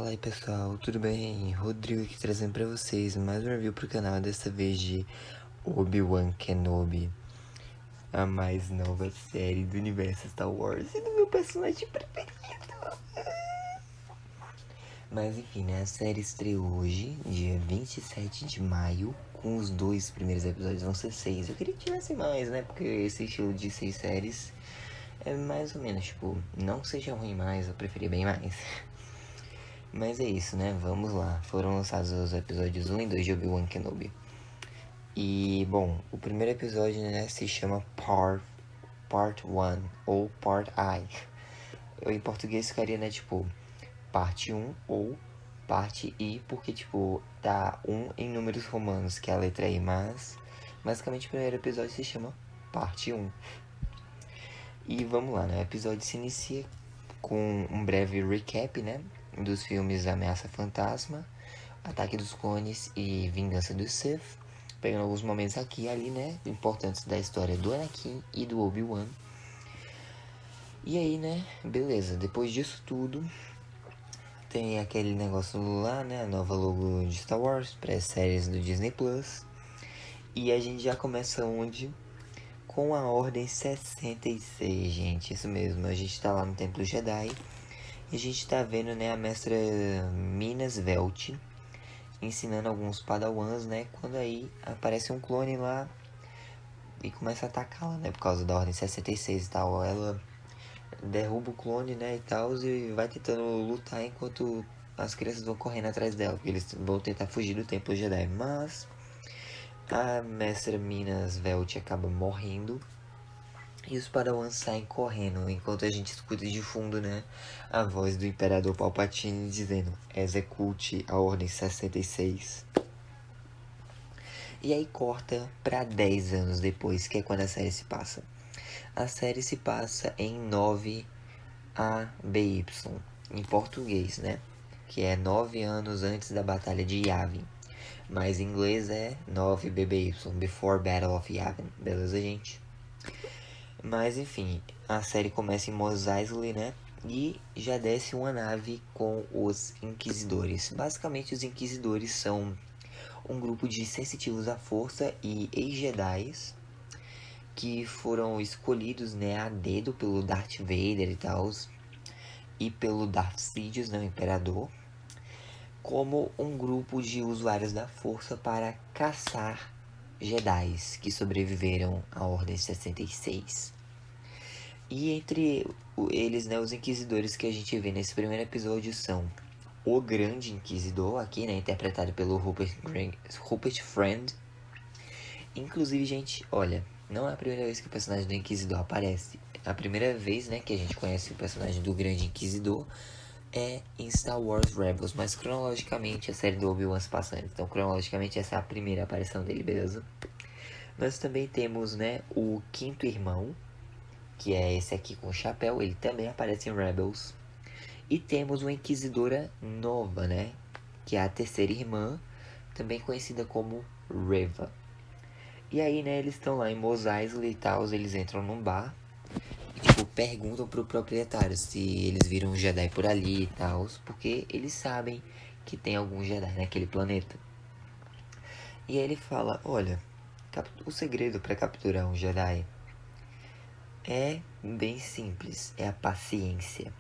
Fala aí pessoal, tudo bem? Rodrigo aqui trazendo pra vocês mais um review pro canal, dessa vez de Obi-Wan Kenobi, a mais nova série do universo Star Wars e do meu personagem preferido. Mas enfim, né, a série estreou hoje, dia 27 de maio, com os dois primeiros episódios, vão ser 6. Eu queria que tivesse mais, né, porque esse estilo de 6 séries é mais ou menos, tipo, não seja ruim mais, eu preferia bem mais. Mas é isso, né? Vamos lá. Foram lançados os episódios 1 e 2 de Obi-Wan Kenobi. E, bom, o primeiro episódio, né, se chama Part 1 ou Part I. Em português ficaria, né, tipo, parte 1 ou parte I, porque, tipo, tá 1 em números romanos, que é a letra I, mas basicamente o primeiro episódio se chama Parte 1. E vamos lá, né? O episódio se inicia com um breve recap, né, dos filmes Ameaça Fantasma, Ataque dos Clones e Vingança dos Sith, pegando alguns momentos aqui e ali, né, importantes da história do Anakin e do Obi-Wan. E aí, né, beleza, depois disso tudo, tem aquele negócio lá, né, a nova logo de Star Wars, pré-séries do Disney Plus. E a gente já começa onde? Com a Ordem 66, gente, isso mesmo, a gente tá lá no Templo Jedi. E a gente tá vendo, né, a mestra Minas Velt ensinando alguns padawans, né? Quando aí aparece um clone lá e começa a atacá-la, né? Por causa da Ordem 66 e tal. Ela derruba o clone, né? E tal, e vai tentando lutar enquanto as crianças vão correndo atrás dela. Porque eles vão tentar fugir do Templo Jedi. Mas a mestra Minas Velt acaba morrendo. E os Padawans saem correndo, enquanto a gente escuta de fundo, né, a voz do Imperador Palpatine dizendo: execute a Ordem 66. E aí corta pra 10 anos depois, que é quando a série se passa. A série se passa em 9 ABY, em português, né, que é 9 anos antes da Batalha de Yavin. Mas em inglês é 9 BBY, Before Battle of Yavin, beleza, gente? Mas enfim, a série começa em Mos Eisley, né? E já desce uma nave com os Inquisidores. Basicamente, os Inquisidores são um grupo de sensitivos à força e ex-Jedis que foram escolhidos, né, a dedo pelo Darth Vader e tal, e pelo Darth Sidious, né, o Imperador, como um grupo de usuários da força para caçar Jedis que sobreviveram à Ordem 66. E entre eles, né, os inquisidores que a gente vê nesse primeiro episódio são o Grande Inquisidor, aqui, né, interpretado pelo Rupert Friend. Inclusive, gente, olha, não é a primeira vez que o personagem do Inquisidor aparece. A primeira vez, né, que a gente conhece o personagem do Grande Inquisidor é em Star Wars Rebels, mas cronologicamente a série do Obi-Wan se passando. Então, cronologicamente, essa é a primeira aparição dele, beleza? Nós também temos, né, o Quinto Irmão, que é esse aqui com o chapéu, ele também aparece em Rebels. E temos uma Inquisidora nova, né? Que é a terceira irmã, também conhecida como Reva. E aí, né, eles estão lá em Mos Eisley e tal, eles entram num bar e, tipo, perguntam pro proprietário se eles viram um Jedi por ali e tal, porque eles sabem que tem algum Jedi naquele planeta. E aí ele fala, olha, o segredo para capturar um Jedi é bem simples, é a paciência.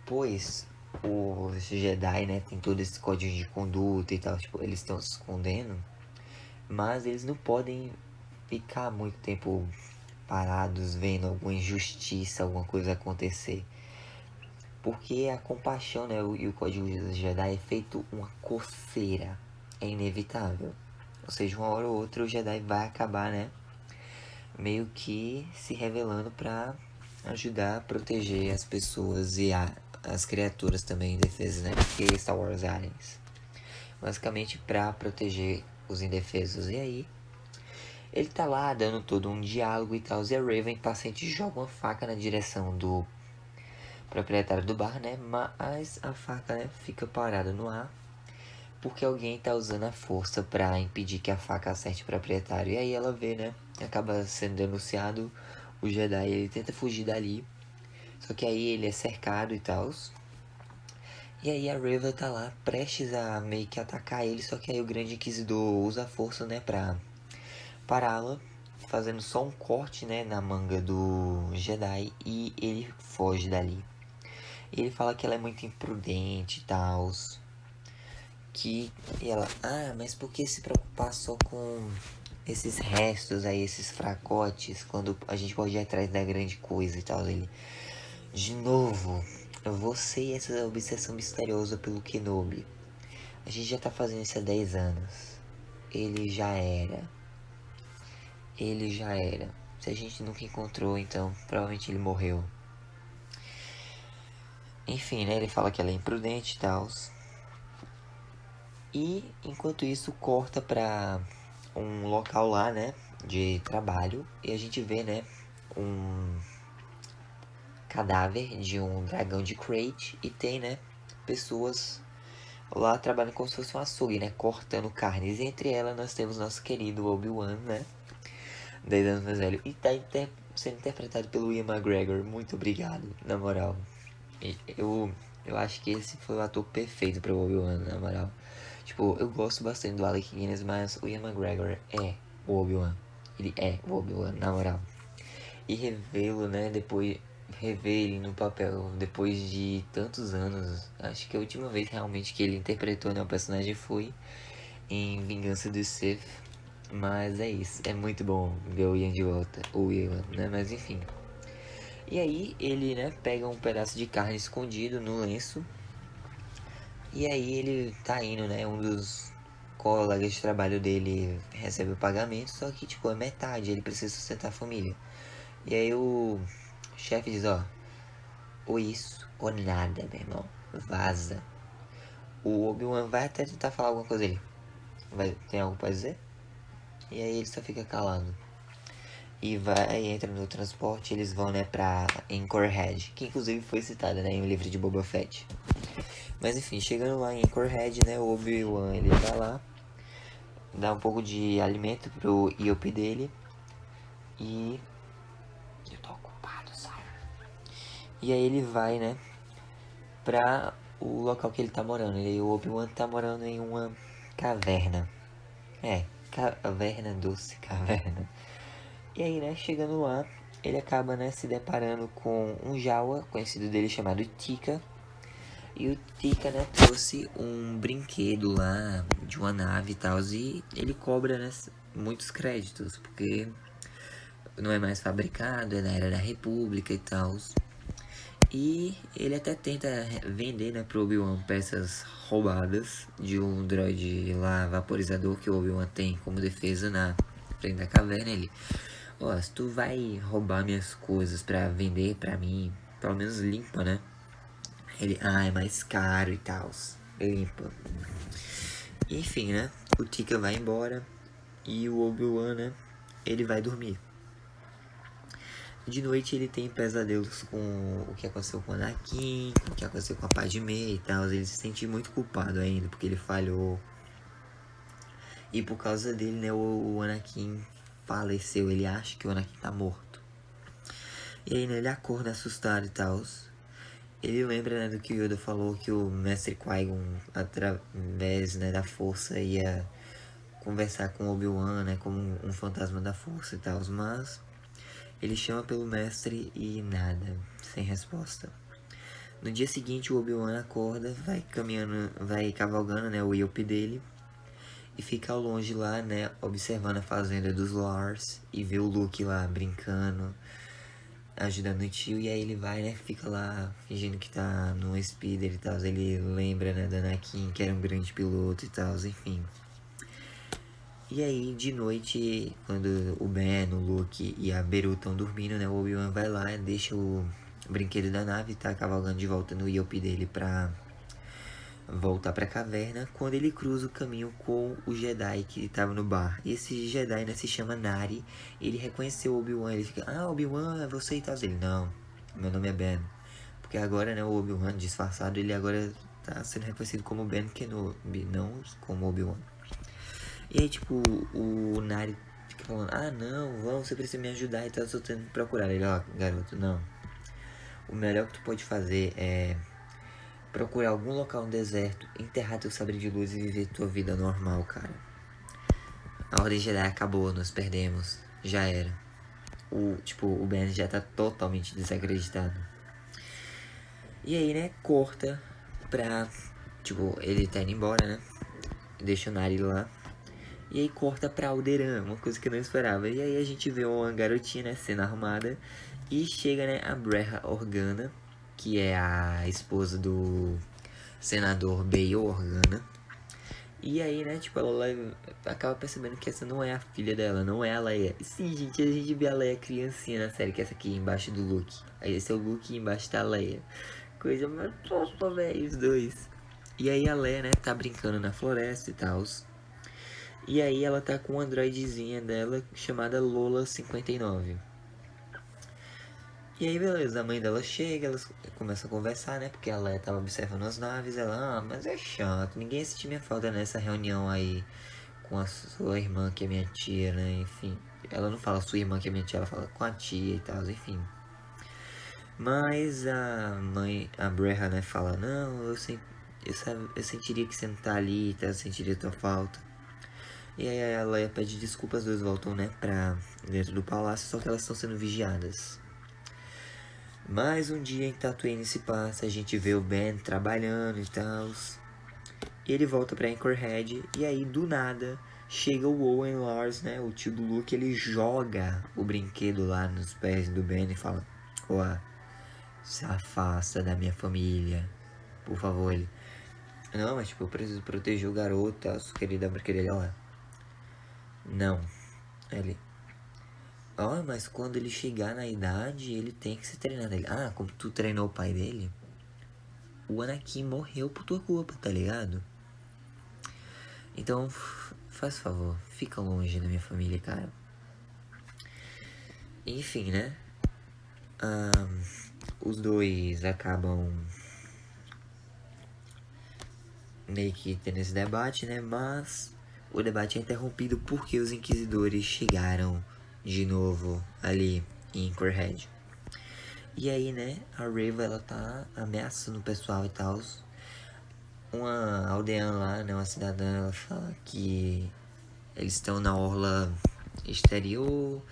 Pois os Jedi, né, tem todo esse código de conduta e tal, tipo, eles estão se escondendo, mas eles não podem ficar muito tempo parados vendo alguma injustiça, alguma coisa acontecer. Porque a compaixão, né, e o código de Jedi é feito uma coceira, é inevitável. Ou seja, uma hora ou outra o Jedi vai acabar, né, meio que se revelando para ajudar a proteger as pessoas e as criaturas também indefesas, né? Porque Star Wars Aliens. Basicamente para proteger os indefesos. E aí, ele tá lá dando todo um diálogo e tal. E a Raven paciente joga uma faca na direção do proprietário do bar, né? Mas a faca, né, fica parada no ar. Porque alguém tá usando a força para impedir que a faca acerte o proprietário. E aí ela vê, né? Acaba sendo denunciado. O Jedi, ele tenta fugir dali. Só que aí ele é cercado e tal. E aí a Reva tá lá, prestes a meio que atacar ele, só que aí o Grande Inquisidor usa a força, né, pra pará-la, fazendo só um corte, né, na manga do Jedi, e ele foge dali. Ele fala que ela é muito imprudente e tal, que ela, mas por que se preocupar só com esses restos aí, esses fracotes, quando a gente pode ir atrás da grande coisa e tal. Ele, de novo, você e essa obsessão misteriosa pelo Kenobi. A gente já tá fazendo isso há 10 anos. Ele já era. Ele já era. Se a gente nunca encontrou, então provavelmente ele morreu. Enfim, né? Ele fala que ela é imprudente e tal. E enquanto isso, corta pra um local lá, né? De trabalho. E a gente vê, né? Um cadáver de um dragão de Crate. E tem, né? Pessoas lá trabalhando como se fosse um açougue, né? Cortando carnes. E entre elas nós temos nosso querido Obi-Wan, né? 10 anos mais velho. E tá sendo interpretado pelo Ian McGregor. Muito obrigado, na moral. Eu acho que esse foi o ator perfeito para o Obi-Wan, na moral. Tipo, eu gosto bastante do Alec Guinness, mas o Ian McGregor é o Obi-Wan. Ele é o Obi-Wan, na moral. E revê-lo, né, depois... Rever ele no papel depois de tantos anos. Acho que a última vez realmente que ele interpretou, né, o personagem foi em Vingança do Sith. Mas é isso, é muito bom ver o Ian de volta, o Ian, né, mas enfim. E aí ele, né, pega um pedaço de carne escondido no lenço. E aí ele tá indo, né, um dos colegas de trabalho dele recebe o pagamento, só que tipo é metade, ele precisa sustentar a família. E aí o chefe diz, ó, ou isso ou nada, meu irmão, vaza. O Obi-Wan vai até tentar falar alguma coisa ali. Tem algo pra dizer? E aí ele só fica calado. E vai, entra no transporte, eles vão, né, pra Anchorhead, que inclusive foi citada, né, em um livro de Boba Fett. Mas enfim, chegando lá em Anchorhead, né, o Obi-Wan, ele tá lá, dá um pouco de alimento pro IOP dele, e... eu tô ocupado, sabe? E aí ele vai, né, pra o local que ele tá morando. E o Obi-Wan tá morando em uma caverna. Caverna doce, caverna. E aí, né, chegando lá, ele acaba, né, se deparando com um Jawa, conhecido dele, chamado Tika. E o Tika, né, trouxe um brinquedo lá de uma nave e tal. E ele cobra, né, muitos créditos, porque não é mais fabricado, é da era da República e tal. E ele até tenta vender, né, pro Obi-Wan peças roubadas de um droid lá vaporizador que o Obi-Wan tem como defesa na frente da caverna. Ele, ó, se tu vai roubar minhas coisas pra vender pra mim, pelo menos limpa, né? Ele, é mais caro e tal. Limpa. Enfim, né? O Tika vai embora e o Obi-Wan, né? Ele vai dormir. De noite ele tem pesadelos com o que aconteceu com o Anakin, com o que aconteceu com a Padmé e tal. Ele se sente muito culpado ainda, porque ele falhou. E por causa dele, né, o Anakin faleceu. Ele acha que o Anakin tá morto. E aí, né, ele acorda assustado e tal. Ele lembra, né, do que o Yoda falou, que o Mestre Qui-Gon, através, né, da força, ia conversar com Obi-Wan, né, como um fantasma da força e tal. Mas ele chama pelo mestre e nada, sem resposta. No dia seguinte, o Obi-Wan acorda, vai caminhando, vai cavalgando, né, o Yuppie dele. E fica ao longe lá, né, observando a fazenda dos Lars. E vê o Luke lá brincando, ajudando o tio. E aí ele vai, né, fica lá fingindo que tá no speeder e tal. Ele lembra, né, da Anakin, que era um grande piloto e tal, enfim. E aí, de noite, quando o Ben, o Luke e a Beru estão dormindo, né? O Obi-Wan vai lá, deixa o brinquedo da nave e tá cavalgando de volta no Yuppie dele pra voltar pra caverna. Quando ele cruza o caminho com o Jedi que tava no bar. E esse Jedi, né, se chama Nari. Ele reconheceu o Obi-Wan, ele fica, Obi-Wan, é você e tal. Ele, não, meu nome é Ben. Porque agora, né, o Obi-Wan disfarçado, ele agora tá sendo reconhecido como Ben Kenobi, não como Obi-Wan. E aí, tipo, o Nari fica falando, não, vamos, você precisa me ajudar e tal, eu tô tentando procurar. Ele, garoto, não. O melhor que tu pode fazer é procurar algum local no deserto, enterrar teu sabre de luz e viver tua vida normal, cara. A Ordem Jedi acabou, nós perdemos. Já era. O Ben já tá totalmente desacreditado. E aí, né, corta pra... ele tá indo embora, né? Deixa o Nari lá. E aí corta pra Alderaan, uma coisa que eu não esperava. E aí a gente vê uma garotinha, né, sendo arrumada. E chega, né, a Breha Organa, que é a esposa do senador Bail Organa. E aí, né, ela acaba percebendo que essa não é a filha dela, não é a Leia. Sim, gente, a gente vê a Leia criancinha na série, que essa aqui é embaixo do Luke. Aí esse é o Luke e embaixo tá a Leia. Coisa mais fofa, velho, os dois. E aí a Leia, né, tá brincando na floresta e tal. E aí ela tá com uma androidezinha dela chamada Lola 59. E aí beleza, a mãe dela chega, elas começam a conversar, né? Porque a Leia tava observando as naves, ela, mas é chato, ninguém sentiu minha falta nessa reunião aí com a sua irmã que é minha tia, né? Enfim, ela não fala sua irmã que é minha tia, ela fala com a tia e tal, enfim. Mas a mãe, a Breha, né, fala, não, eu sentiria que você não tá ali, tá? Eu sentiria tua falta. E aí a Leia pede desculpas, os dois voltam, né, pra dentro do palácio, só que elas estão sendo vigiadas. Mais um dia em Tatooine se passa, a gente vê o Ben trabalhando e tal. E ele volta pra Anchorhead, e aí do nada chega o Owen Lars, né, o tio do Luke, ele joga o brinquedo lá nos pés do Ben e fala, ó, se afasta da minha família, por favor. Ele, não, mas eu preciso proteger o garoto, a querida brinquedo, ó. Não. Ele, mas quando ele chegar na idade, ele tem que se treinar dele. Ah, como tu treinou o pai dele? O Anakin morreu por tua culpa, tá ligado? Então, faz favor, fica longe da minha família, cara. Enfim, né? Os dois acabam meio que tendo esse debate, né? Mas o debate é interrompido porque os inquisidores chegaram de novo ali em Anchorhead. E aí, né, a Reva, ela tá ameaçando o pessoal e tal. Uma aldeã lá, né, uma cidadã, ela fala que eles estão na orla exterior,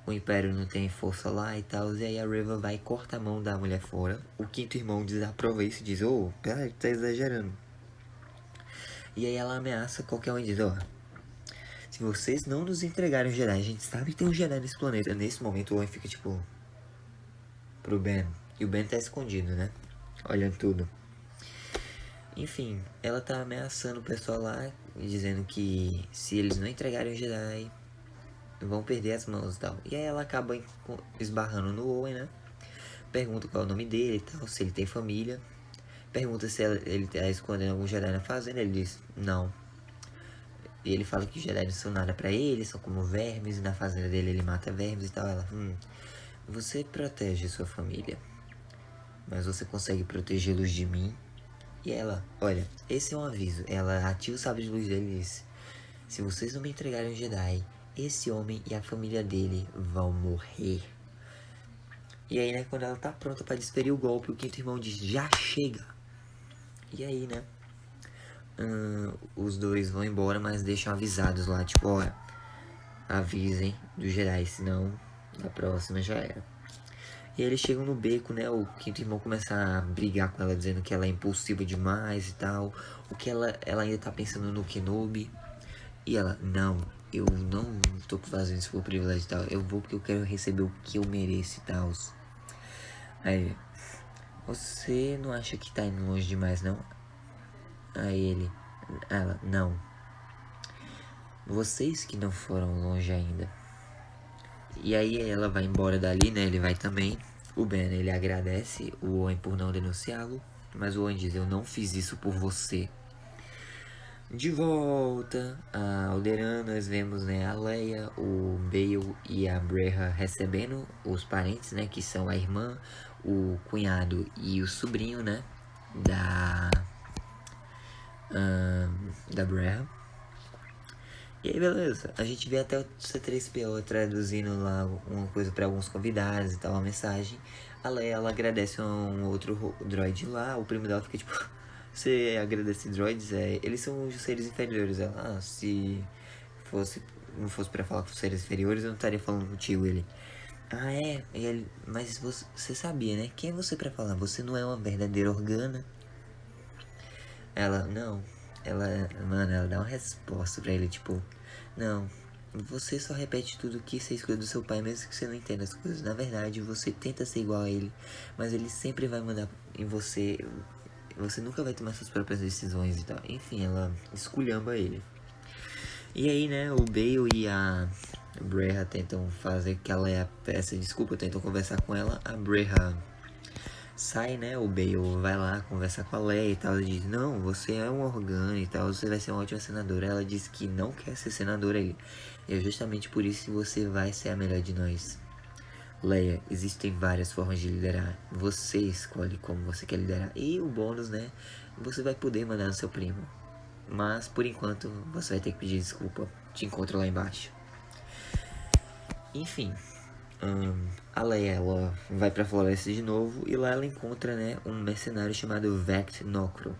o Império não tem força lá e tal. E aí a Reva vai e corta a mão da mulher fora. O quinto irmão desaprova isso e diz, peraí, tá exagerando. E aí ela ameaça qualquer um e diz, se vocês não nos entregarem o Jedi, a gente sabe que tem um Jedi nesse planeta. Nesse momento o Owen fica tipo pro Ben. E o Ben tá escondido, né? Olhando tudo. Enfim, ela tá ameaçando o pessoal lá, dizendo que se eles não entregarem o Jedi, vão perder as mãos e tal. E aí ela acaba esbarrando no Owen, né? Pergunta qual é o nome dele e tal, se ele tem família. Pergunta se ele tá escondendo algum Jedi na fazenda. Ele diz, não. E ele fala que os Jedi não são nada pra ele, são como vermes. E na fazenda dele ele mata vermes e tal. Ela, você protege sua família, mas você consegue protegê-los de mim? E ela, olha, esse é um aviso. Ela ativa o sabre de luz dele e diz, se vocês não me entregarem o Jedi, esse homem e a família dele vão morrer. E aí, né, quando ela tá pronta pra desferir o golpe, o quinto irmão diz, já chega. E aí, né, os dois vão embora, mas deixam avisados lá, tipo, olha, avisem do Jedi, senão na próxima já era. E aí eles chegam no beco, né, o quinto irmão começa a brigar com ela, dizendo que ela é impulsiva demais e tal. O que ela ainda tá pensando no Kenobi. E ela, não, eu não tô fazendo isso por privilégio e tal. Eu vou porque eu quero receber o que eu mereço e tal. Aí, você não acha que tá indo longe demais, não? Aí ela, não. Vocês que não foram longe ainda. E aí ela vai embora dali, né? Ele vai também. O Ben, ele agradece o Owen por não denunciá-lo. Mas o Owen diz, eu não fiz isso por você. De volta a Alderaan, nós vemos, né, a Leia, o Bail e a Breha recebendo os parentes, né, que são a irmã, o cunhado e o sobrinho, né, da Breha. E aí, beleza, a gente vê até o C3PO traduzindo lá uma coisa para alguns convidados e tal, uma mensagem. A Leia, ela agradece a um outro droid lá, o primo dela fica tipo, você agradece droids? Eles são os seres inferiores. Ela, se não fosse pra falar com os seres inferiores, eu não estaria falando contigo, ele. Ah, é? Mas você sabia, né? Quem é você pra falar? Você não é uma verdadeira organa? Ela, não. Mano, ela dá uma resposta pra ele, tipo, não. Você só repete tudo que você escuta do seu pai, mesmo que você não entenda as coisas. Na verdade, você tenta ser igual a ele, mas ele sempre vai mandar em você. Você nunca vai tomar suas próprias decisões e tal. Enfim, ela esculhamba ele. E aí, né, o Bale e a Breha tentam fazer que ela peça desculpa, tentam conversar com ela. A Breha sai, né, o Bale vai lá conversar com a Leia e tal. Ela diz, não, você é um Organa e tal, você vai ser uma ótima senadora. Ela diz que não quer ser senadora. Ele, é justamente por isso que você vai ser a melhor de nós. Leia, existem várias formas de liderar. Você escolhe como você quer liderar. E o bônus, né, você vai poder mandar no seu primo. Mas, por enquanto, você vai ter que pedir desculpa. Te encontro lá embaixo. Enfim, a Leia, ela vai pra floresta de novo. E lá ela encontra, né, um mercenário chamado Vect Nocro.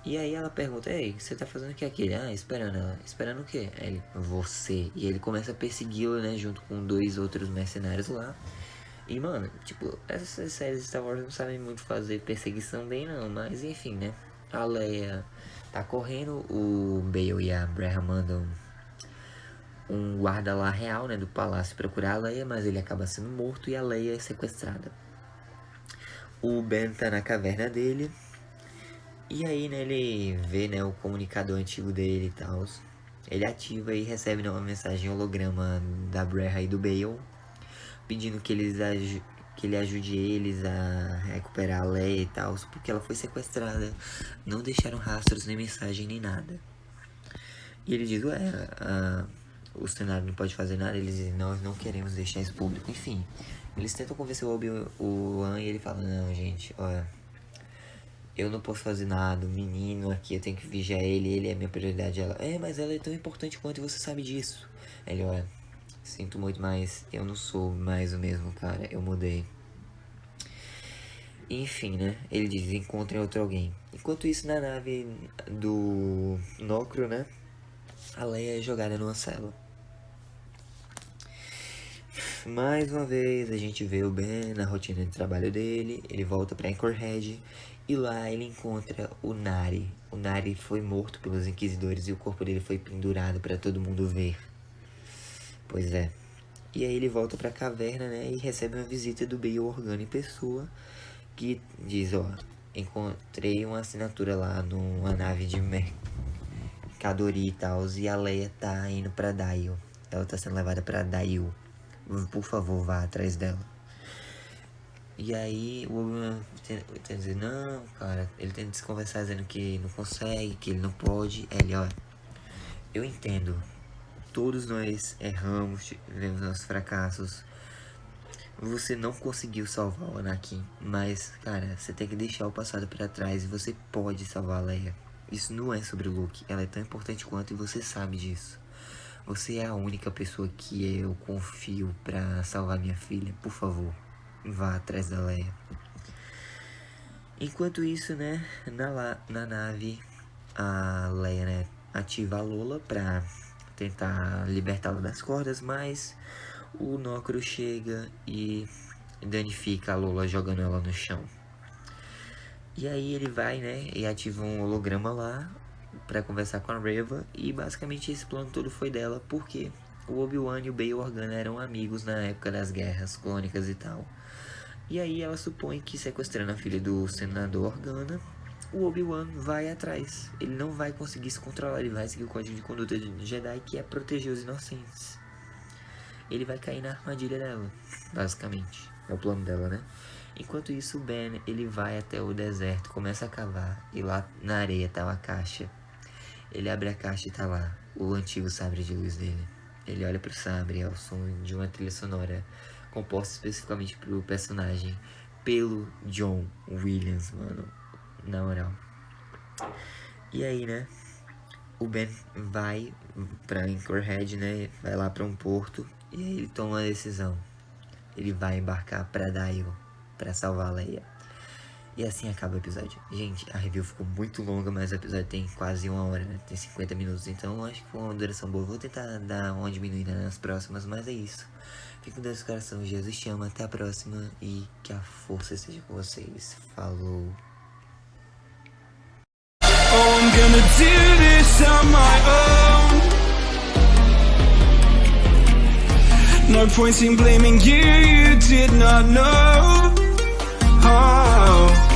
E aí ela pergunta, ei, você tá fazendo o que aqui? Ah, esperando ela. Esperando o quê? Aí ele, você. E ele começa a persegui-la, né, junto com 2 outros mercenários lá. E, mano, tipo, essas séries de Star Wars não sabem muito fazer perseguição bem, não. Mas, enfim, né. A Leia tá correndo, o Bale e a Breha mandam um guarda lá real, né, do palácio procurar a Leia, mas ele acaba sendo morto e a Leia é sequestrada. O Ben tá na caverna dele, e aí, né, ele vê, né, o comunicador antigo dele e tal. Ele ativa e recebe, né, uma mensagem holograma da Breha e do Bale, pedindo que ele ajude eles a recuperar a Leia e tal, porque ela foi sequestrada. Não deixaram rastros, nem mensagem, nem nada. E ele diz, o Senado não pode fazer nada. Eles dizem, nós não queremos deixar isso público. Enfim, eles tentam convencer o Obi-Wan e ele fala, não, gente, olha, eu não posso fazer nada, o menino aqui, eu tenho que vigiar ele é minha prioridade. Ela, mas ela é tão importante quanto você sabe disso. Ele, olha, sinto muito, mas eu não sou mais o mesmo cara, eu mudei. Enfim, né, ele diz, encontrem outro alguém. Enquanto isso, na nave do Nocro, né, a Leia é jogada numa cela. Mais uma vez a gente vê o Ben na rotina de trabalho dele. Ele volta pra Anchorhead e lá ele encontra o Nari. O Nari foi morto pelos Inquisidores e o corpo dele foi pendurado pra todo mundo ver. Pois é. E aí ele volta pra caverna, né, e recebe uma visita do Bail Organa em pessoa, que diz, ó, encontrei uma assinatura lá numa nave de mercadoria e tal, e a Leia tá indo pra Daio. Ela tá sendo levada pra Daio. Por favor, vá atrás dela. E aí o Obi-Wan tenta dizer, não, cara, ele tenta se conversar dizendo que não consegue, que ele não pode. Ele, ó, eu entendo. Todos nós erramos, tivemos nossos fracassos. Você não conseguiu salvar o Anakin, mas, cara, você tem que deixar o passado pra trás e você pode salvar a Leia. Isso não é sobre o Luke, ela é tão importante quanto e você sabe disso. Você é a única pessoa que eu confio pra salvar minha filha. Por favor, vá atrás da Leia. Enquanto isso, né, na nave, a Leia, né, ativa a Lola pra tentar libertá-la das cordas, mas o Nocro chega e danifica a Lola jogando ela no chão. E aí ele vai, né, e ativa um holograma lá pra conversar com a Reva, e basicamente esse plano todo foi dela, porque o Obi-Wan e o Bail Organa eram amigos na época das guerras clônicas e tal. E aí ela supõe que sequestrando a filha do senador Organa, o Obi-Wan vai atrás. Ele não vai conseguir se controlar, ele vai seguir o código de conduta de Jedi, que é proteger os inocentes. Ele vai cair na armadilha dela, basicamente. É o plano dela, né? Enquanto isso, o Ben, ele vai até o deserto, começa a cavar, e lá na areia tá uma caixa. Ele abre a caixa e tá lá, o antigo sabre de luz dele. Ele olha pro sabre, é o som de uma trilha sonora composta especificamente pro personagem, pelo John Williams, mano. Na moral. E aí, né? O Ben vai pra Anchorhead, né? Vai lá pra um porto, e aí ele toma uma decisão. ele vai embarcar pra Daio, pra salvar a Leia. E assim acaba o episódio. Gente, a review ficou muito longa, mas o episódio tem quase 1 hora, né? Tem 50 minutos, então eu acho que foi uma duração boa. Vou tentar dar uma diminuída nas próximas, mas é isso. Fique com Deus no coração, Jesus te ama, até a próxima e que a força esteja com vocês. Falou! Oh, I'm gonna do this on my own. No point in blaming you, you did not know. Oh.